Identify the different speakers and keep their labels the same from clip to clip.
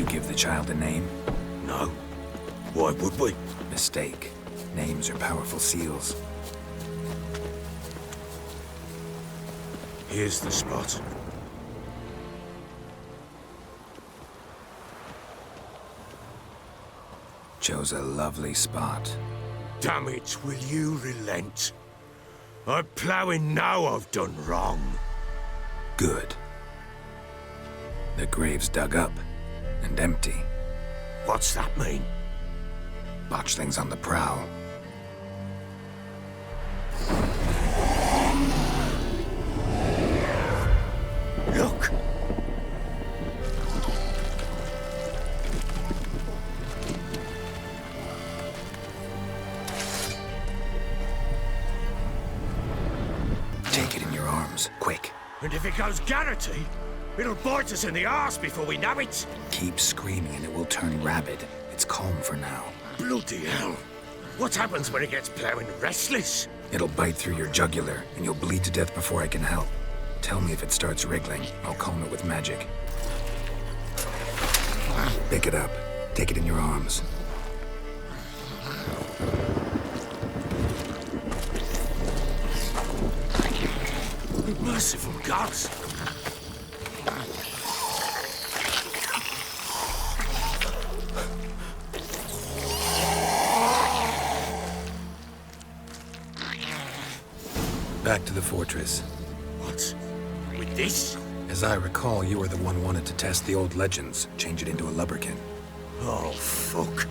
Speaker 1: you give the child a name?
Speaker 2: No. Why would we?
Speaker 1: Mistake. Names are powerful seals.
Speaker 2: Here's the spot.
Speaker 1: Chose a lovely spot.
Speaker 2: Damn it, will you relent? I'm ploughing now I've done wrong.
Speaker 1: Good. The grave's dug up and empty.
Speaker 2: What's that mean?
Speaker 1: Botchling's on the prowl.
Speaker 2: Look!
Speaker 1: Take it in your arms, quick.
Speaker 2: And if it goes Garrity, it'll bite us in the arse before we know it.
Speaker 1: Keep screaming and it will turn rabid. It's calm for now.
Speaker 2: Bloody hell. What happens when it gets ploughing restless?
Speaker 1: It'll bite through your jugular and you'll bleed to death before I can help. Tell me if it starts wriggling. I'll calm it with magic. Pick it up. Take it in your arms.
Speaker 2: Merciful gods!
Speaker 1: Back to the fortress.
Speaker 2: What? With this?
Speaker 1: As I recall, you were the one wanted to test the old legends, change it into a lubberkin.
Speaker 2: Oh, fuck.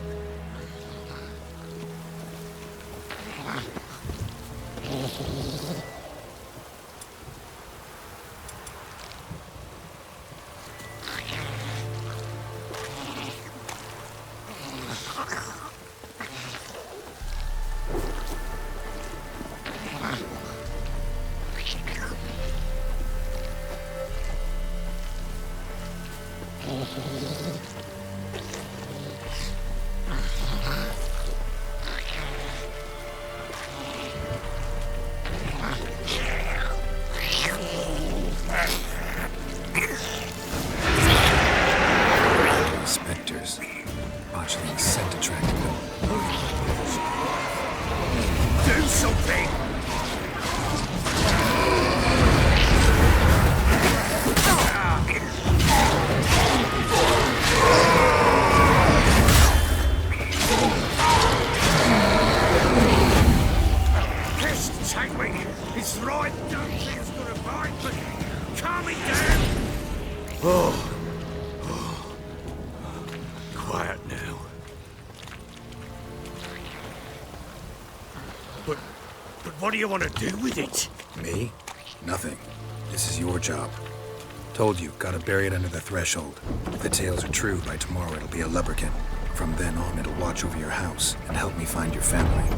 Speaker 1: Spectres. Botchling's scent attracted them.
Speaker 2: Do something! Pest take me! It's right, don't think it's gonna bite, but calm it down! Oh. Quiet now. But what do you want to do with it?
Speaker 1: Me? Nothing. This is your job. Told you, gotta bury it under the threshold. If the tales are true, by tomorrow it'll be a lubberkin. From then on, it'll watch over your house and help me find your family.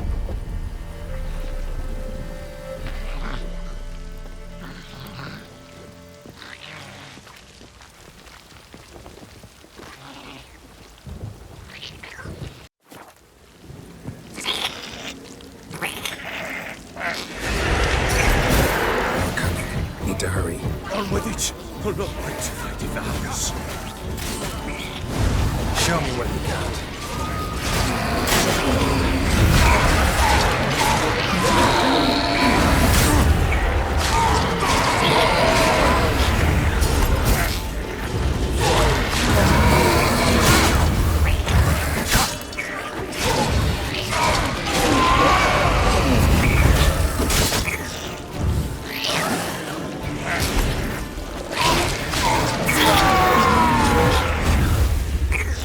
Speaker 1: More coming. Need to hurry.
Speaker 2: On with it! I'll not wait till they devour us.
Speaker 1: Show me what you got.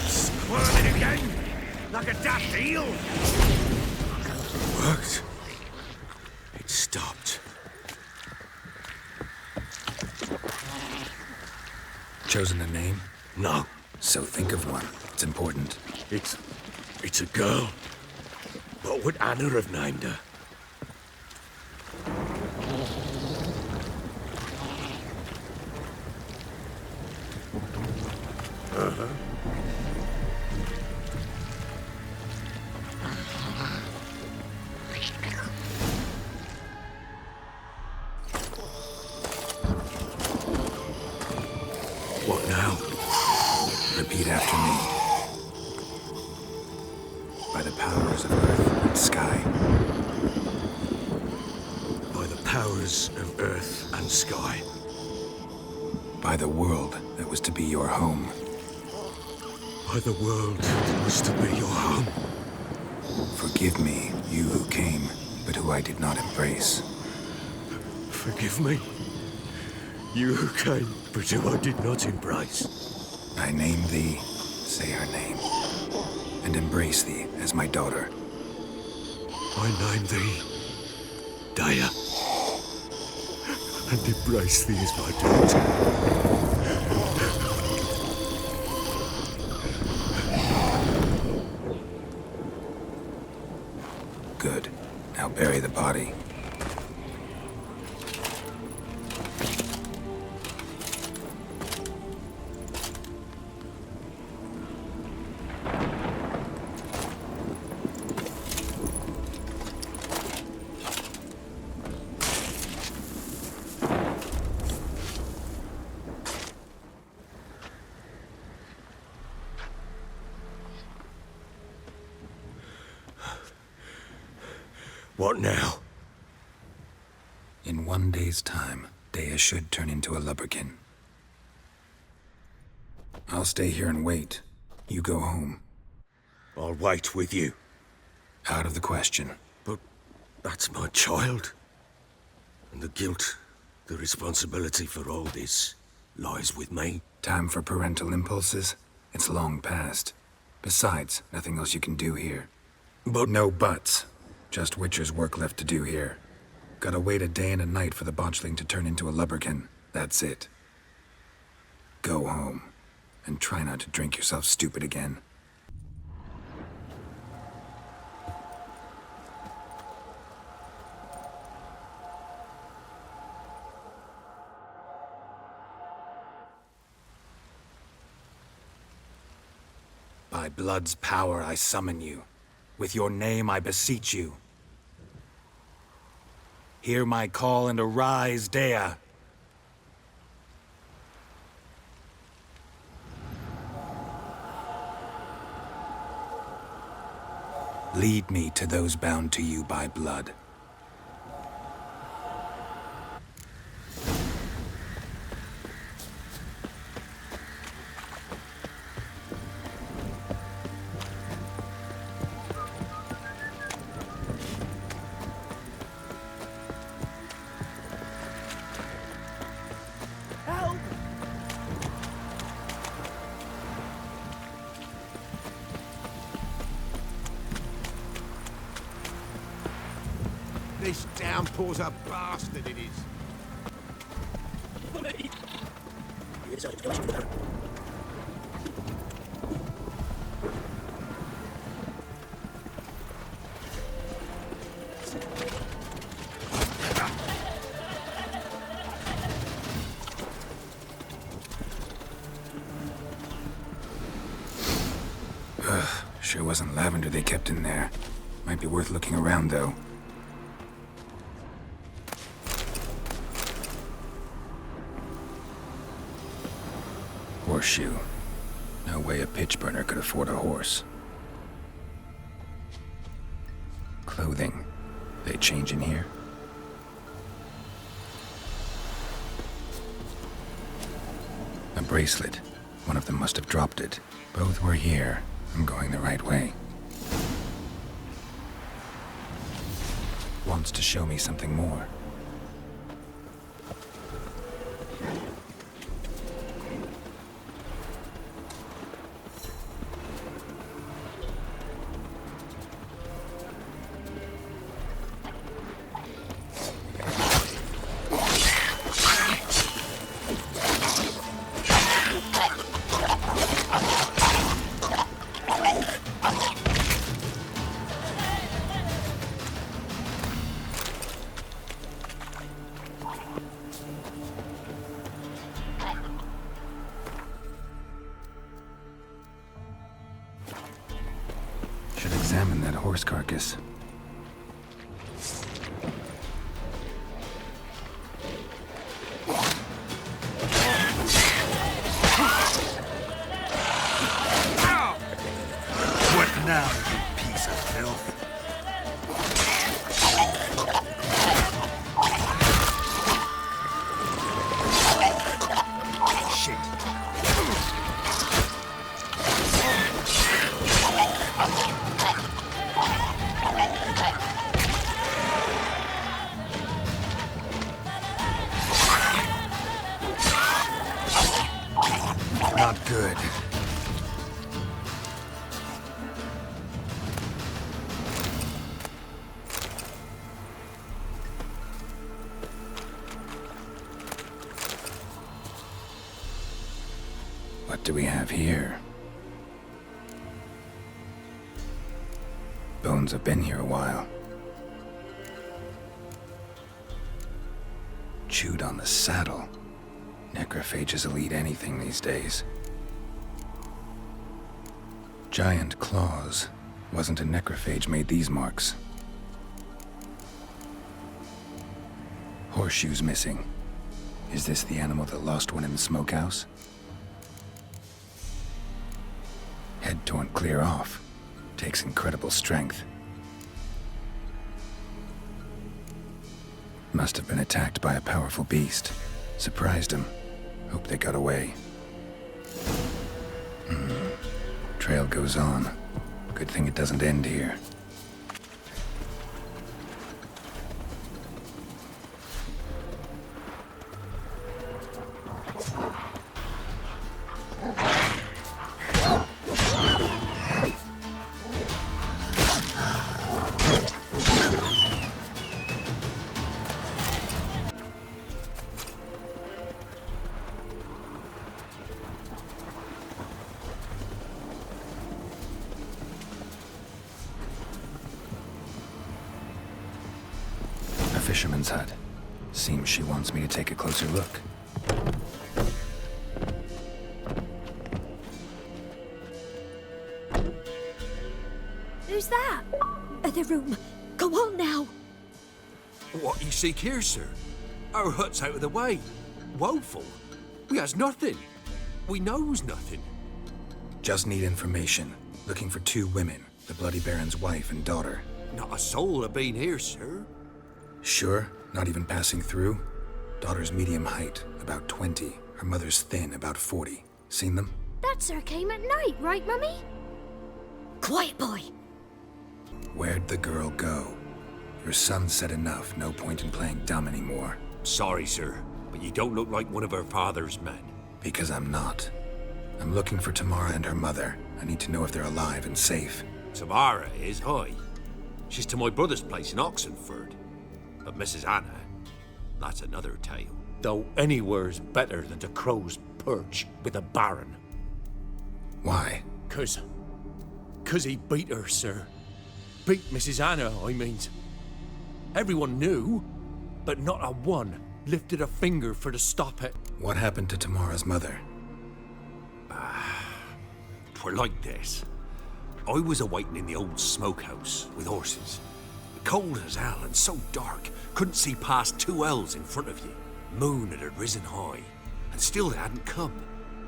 Speaker 2: Squirming again! Like a daft eel! Worked. It stopped.
Speaker 1: Chosen a name?
Speaker 2: No,
Speaker 1: So think of one. It's important.
Speaker 2: it's a girl. What would Anna have named her? What now?
Speaker 1: Repeat after me. By the powers of earth and sky.
Speaker 2: By the powers of earth and sky.
Speaker 1: By the world that was to be your home.
Speaker 2: By the world that was to be your home.
Speaker 1: Forgive me, you who came, but who I did not embrace.
Speaker 2: Forgive me, you who came, but who I did not embrace.
Speaker 1: I name thee, say her name, and embrace thee as my daughter.
Speaker 2: I name thee, Daya, and embrace thee as my daughter.
Speaker 1: Good. Now bury the body.
Speaker 2: What now?
Speaker 1: In 1 day's time, Daya should turn into a lubberkin. I'll stay here and wait. You go home.
Speaker 2: I'll wait with you.
Speaker 1: Out of the question.
Speaker 2: But that's my child. And the guilt, the responsibility for all this lies with me.
Speaker 1: Time for parental impulses? It's long past. Besides, nothing else you can do here.
Speaker 2: But
Speaker 1: No buts. Just Witcher's work left to do here. Gotta wait a day and a night for the botchling to turn into a lubberkin. That's it. Go home. And try not to drink yourself stupid again. By blood's power I summon you. With your name I beseech you. Hear my call and arise, Daya. Lead me to those bound to you by blood.
Speaker 3: This downpour's a bastard, it is.
Speaker 1: Sure wasn't lavender they kept in there. Might be worth looking around, though. Horseshoe. No way a pitch burner could afford a horse. Clothing. They change in here? A bracelet. One of them must have dropped it. Both were here. I'm going the right way. Wants to show me something more. Should examine that horse carcass. Good. What do we have here? Bones have been here a while. Chewed on the saddle. Necrophages will eat anything these days. Giant claws. Wasn't a necrophage made these marks. Horseshoes missing. Is this the animal that lost one in the smokehouse? Head torn clear off. Takes incredible strength. Must have been attacked by a powerful beast. Surprised him. Hope they got away. Trail goes on. Good thing it doesn't end here. Fisherman's hut. Seems she wants me to take a closer look.
Speaker 4: Who's that? The room. Go on now.
Speaker 2: What you seek here, sir? Our hut's out of the way. Woeful. We has nothing. We knows nothing.
Speaker 1: Just need information. Looking for 2 women. The Bloody Baron's wife and daughter.
Speaker 2: Not a soul have been here, sir.
Speaker 1: Sure? Not even passing through? Daughter's medium height, about 20. Her mother's thin, about 40. Seen them?
Speaker 4: That sir came at night, right, Mummy? Quiet, boy.
Speaker 1: Where'd the girl go? Your son said enough. No point in playing dumb anymore.
Speaker 2: Sorry, sir, but you don't look like one of her father's men.
Speaker 1: Because I'm not. I'm looking for Tamara and her mother. I need to know if they're alive and safe.
Speaker 2: Tamara is, aye. She's to my brother's place in Oxenford. But Mrs. Anna, that's another tale. Though anywhere's better than to Crow's Perch with a baron.
Speaker 1: Why?
Speaker 2: 'Cause he beat her, sir. Beat Mrs. Anna, I means. Everyone knew, but not a one lifted a finger for to stop it.
Speaker 1: What happened to Tamara's mother?
Speaker 2: 'Twere like this. I was awaiting in the old smokehouse with horses. Cold as hell and so dark, couldn't see past 2 ells in front of you. Moon had risen high, and still they hadn't come.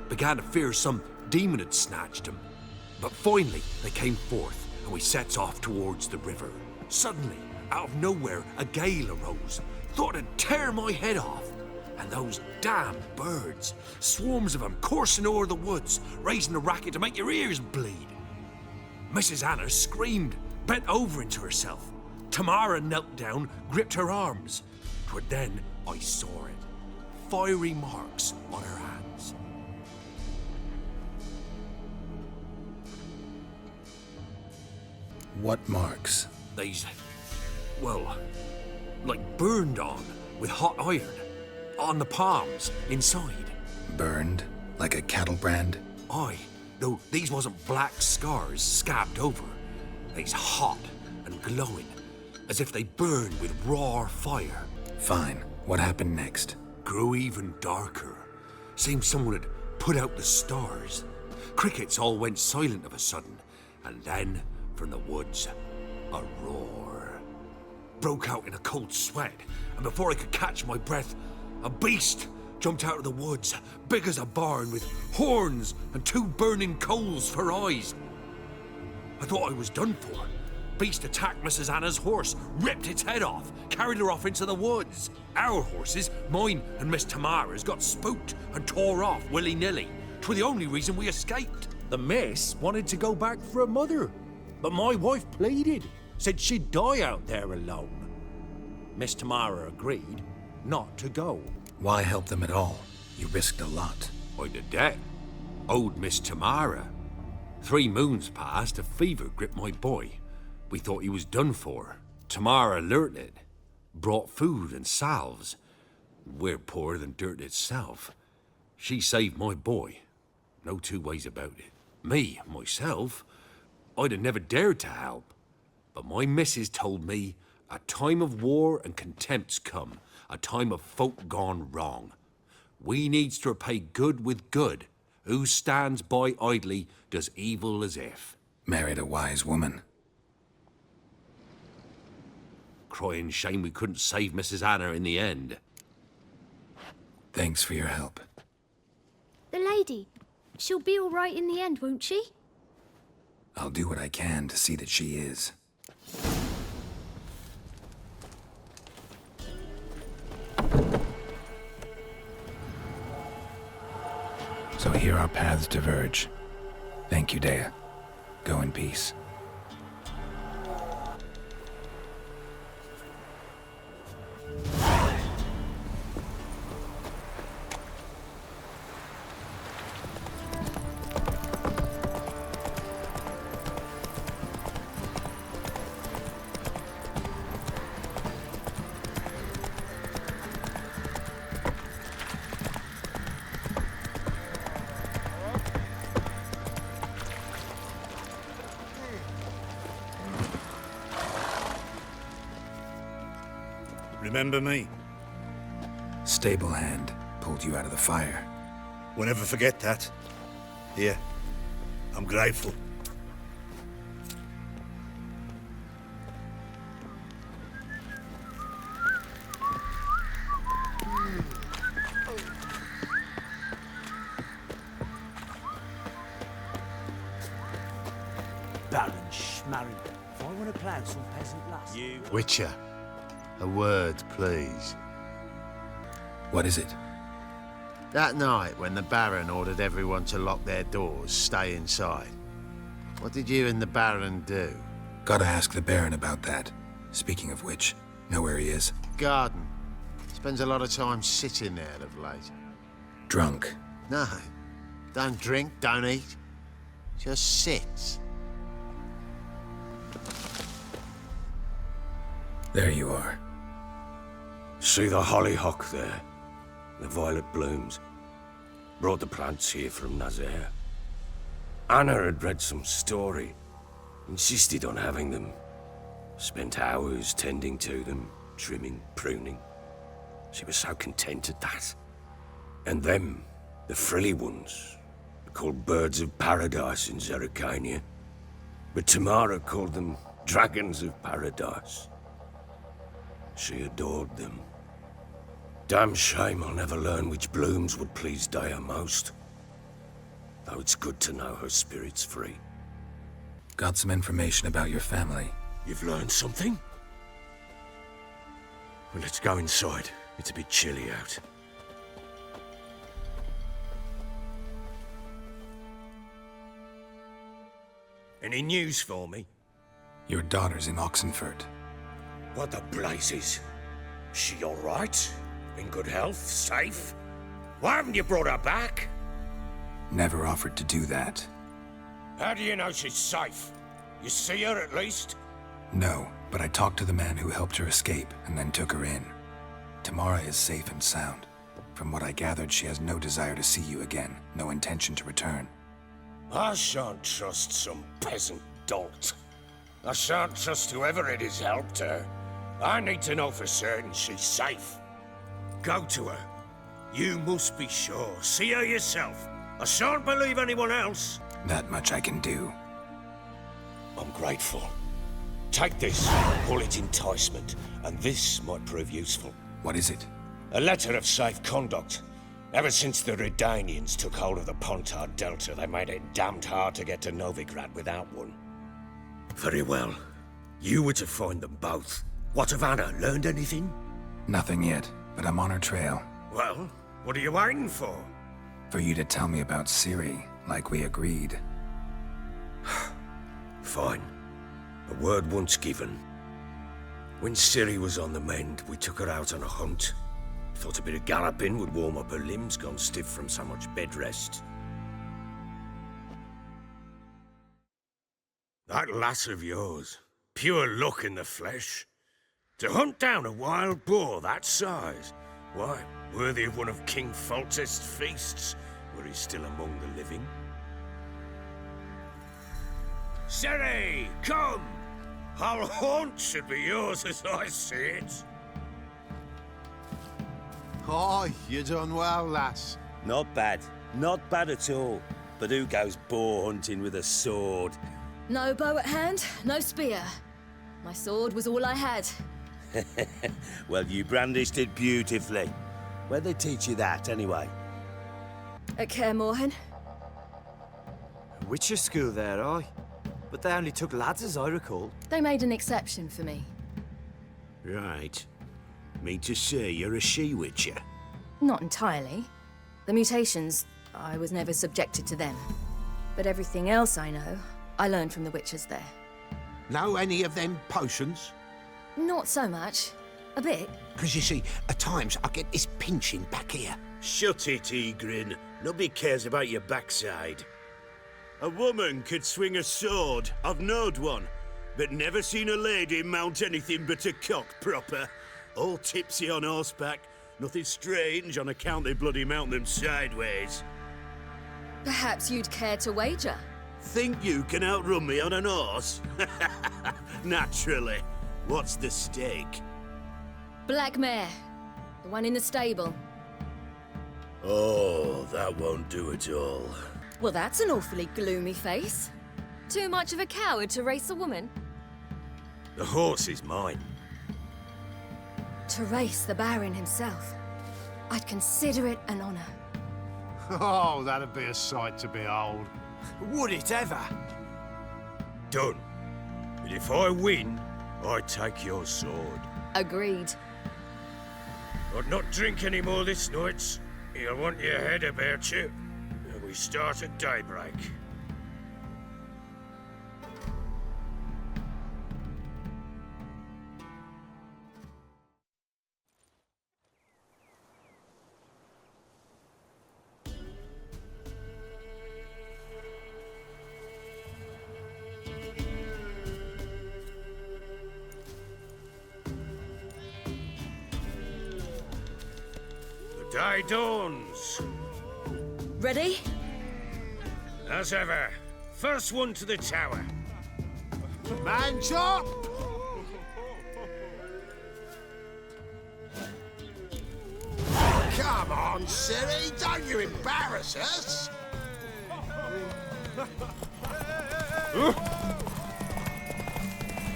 Speaker 2: Began to fear some demon had snatched them. But finally, they came forth, and we sets off towards the river. Suddenly, out of nowhere, a gale arose. Thought it'd tear my head off. And those damn birds, swarms of them coursing o'er the woods, raising a racket to make your ears bleed. Mrs. Anna screamed, bent over into herself. Tamara knelt down, gripped her arms. 'Twere then I saw it. Fiery marks on her hands.
Speaker 1: What marks?
Speaker 2: They's, well, like burned on with hot iron. On the palms, inside.
Speaker 1: Burned? Like a cattle brand?
Speaker 2: Aye, though these wasn't black scars scabbed over. They's hot and glowing, as if they burned with raw fire.
Speaker 1: Fine. What happened next?
Speaker 2: Grew even darker. Seemed someone had put out the stars. Crickets all went silent of a sudden, and then, from the woods, a roar. Broke out in a cold sweat, and before I could catch my breath, a beast jumped out of the woods, big as a barn, with horns and 2 burning coals for eyes. I thought I was done for. Beast attacked Mrs. Anna's horse, ripped its head off, carried her off into the woods. Our horses, mine and Miss Tamara's, got spooked and tore off willy-nilly. 'Twere the only reason we escaped. The miss wanted to go back for her mother, but my wife pleaded, said she'd die out there alone. Miss Tamara agreed not to go.
Speaker 1: Why help them at all? You risked a lot.
Speaker 2: I did that. Old Miss Tamara. 3 moons passed, a fever gripped my boy. We thought he was done for. Tamara learnt it. Brought food and salves. We're poorer than dirt itself. She saved my boy. No 2 ways about it. Me, myself, I'd have never dared to help. But my missus told me a time of war and contempt's come. A time of folk gone wrong. We needs to repay good with good. Who stands by idly does evil as if.
Speaker 1: Married a wise woman.
Speaker 2: Crying shame we couldn't save Mrs. Anna in the end.
Speaker 1: Thanks for your help.
Speaker 4: The lady. She'll be all right in the end, won't she?
Speaker 1: I'll do what I can to see that she is. So here our paths diverge. Thank you, Dea. Go in peace.
Speaker 5: Remember me?
Speaker 1: Stable hand pulled you out of the fire.
Speaker 5: We'll never forget that. Here, I'm grateful.
Speaker 6: Baron Schmarren. If I want to plant some peasant lass... You...
Speaker 7: Witcher, a word, please.
Speaker 1: What is it?
Speaker 7: That night when the Baron ordered everyone to lock their doors, stay inside, what did you and the Baron do?
Speaker 1: Gotta ask the Baron about that. Speaking of which, know where he is?
Speaker 7: Garden. Spends a lot of time sitting there of late.
Speaker 1: Drunk.
Speaker 7: No, don't drink, don't eat. Just sits.
Speaker 1: There you are.
Speaker 8: See the hollyhock there? The violet blooms. Brought the plants here from Nazaire. Anna had read some story. Insisted on having them. Spent hours tending to them, trimming, pruning. She was so content at that. And them, the frilly ones, called birds of paradise in Zerrikania. But Tamara called them dragons of paradise. She adored them. Damn shame I'll never learn which blooms would please Dea most. Though it's good to know her spirit's free.
Speaker 1: Got some information about your family.
Speaker 8: You've learned something? Well, let's go inside. It's a bit chilly out. Any news for me?
Speaker 1: Your daughter's in Oxenfurt.
Speaker 8: What the blazes? She all right? In good health? Safe? Why haven't you brought her back?
Speaker 1: Never offered to do that.
Speaker 8: How do you know she's safe? You see her at least?
Speaker 1: No, but I talked to the man who helped her escape and then took her in. Tamara is safe and sound. From what I gathered, she has no desire to see you again, no intention to return.
Speaker 8: I shan't trust some peasant dolt. I shan't trust whoever it is helped her. I need to know for certain she's safe. Go to her. You must be sure. See her yourself. I shan't believe anyone else.
Speaker 1: That much I can do.
Speaker 8: I'm grateful. Take this. Call it enticement. And this might prove useful.
Speaker 1: What is it?
Speaker 8: A letter of safe conduct. Ever since the Redanians took hold of the Pontard Delta, they made it damned hard to get to Novigrad without one. Very well. You were to find them both. What of Anna? Learned anything?
Speaker 1: Nothing yet, but I'm on her trail.
Speaker 8: Well, what are you waiting for?
Speaker 1: For you to tell me about Ciri, like we agreed.
Speaker 8: Fine. A word once given. When Ciri was on the mend, we took her out on a hunt. Thought a bit of galloping would warm up her limbs, gone stiff from so much bed rest. That lass of yours, pure luck in the flesh. To hunt down a wild boar that size, why, worthy of one of King Foltest's feasts, were he still among the living. Sere, come! Our haunt should be yours as I see it.
Speaker 7: Oh, you done well, lass.
Speaker 6: Not bad. Not bad at all. But who goes boar hunting with a sword?
Speaker 4: No bow at hand, no spear. My sword was all I had.
Speaker 6: Well, you brandished it beautifully. Where'd they teach you that, anyway?
Speaker 4: At Kaer Morhen.
Speaker 9: Witcher school there, aye. But they only took lads, as I recall.
Speaker 4: They made an exception for me.
Speaker 2: Right. Mean to say you're a she-witcher?
Speaker 4: Not entirely. The mutations, I was never subjected to them. But everything else I know, I learned from the witches there.
Speaker 3: Know any of them potions?
Speaker 4: Not so much. A bit.
Speaker 3: Because you see, at times I get this pinching back here.
Speaker 2: Shut it, Egrin. Nobody cares about your backside. A woman could swing a sword. I've knowed one. But never seen a lady mount anything but a cock proper. All tipsy on horseback. Nothing strange on account they bloody mount them sideways.
Speaker 4: Perhaps you'd care to wager?
Speaker 2: Think you can outrun me on an horse? Naturally. What's the stake?
Speaker 4: Black mare. The one in the stable.
Speaker 2: Oh, that won't do at all.
Speaker 4: Well, that's an awfully gloomy face. Too much of a coward to race a woman?
Speaker 8: The horse is mine.
Speaker 4: To race the Baron himself. I'd consider it an honor.
Speaker 7: Oh, that'd be a sight to behold.
Speaker 9: Would it ever?
Speaker 8: Done. But if I win, I take your sword.
Speaker 4: Agreed.
Speaker 8: I'd not drink any more this night. You'll want your head about you. And we start at daybreak. The day dawns.
Speaker 4: Ready?
Speaker 8: As ever, first one to the tower.
Speaker 3: Man chop! Come on, Siri, don't you embarrass us!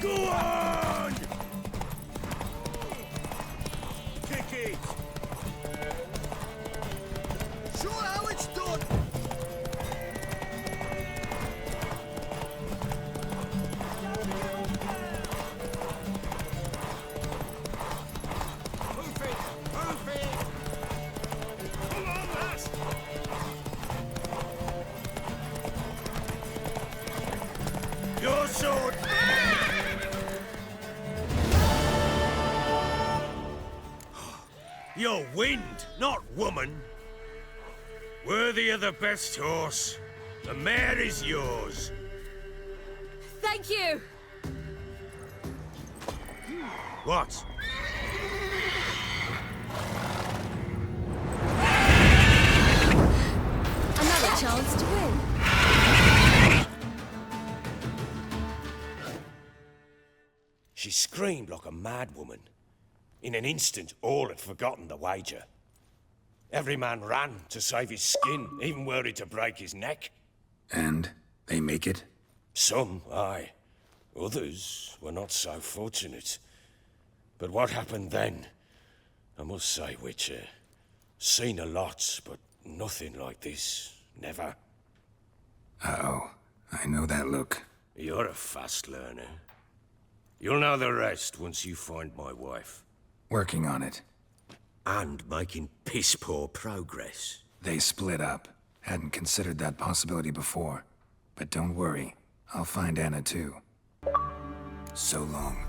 Speaker 2: Go on! Kick it!
Speaker 3: Sure how it's done! Move it! Move it! Come on, lass!
Speaker 8: Your sword! You're wind, not woman. Worthy of the best horse. The mare is yours.
Speaker 4: Thank you!
Speaker 8: What?
Speaker 4: Another chance to win.
Speaker 8: She screamed like a mad woman. In an instant, all had forgotten the wager. Every man ran to save his skin, even were he to break his neck.
Speaker 1: And they make it?
Speaker 8: Some, aye. Others were not so fortunate. But what happened then? I must say, Witcher, seen a lot, but nothing like this. Never.
Speaker 1: Uh-oh. I know that look.
Speaker 8: You're a fast learner. You'll know the rest once you find my wife.
Speaker 1: Working on it.
Speaker 2: And making piss-poor progress.
Speaker 1: They split up. Hadn't considered that possibility before. But don't worry. I'll find Anna too. So long.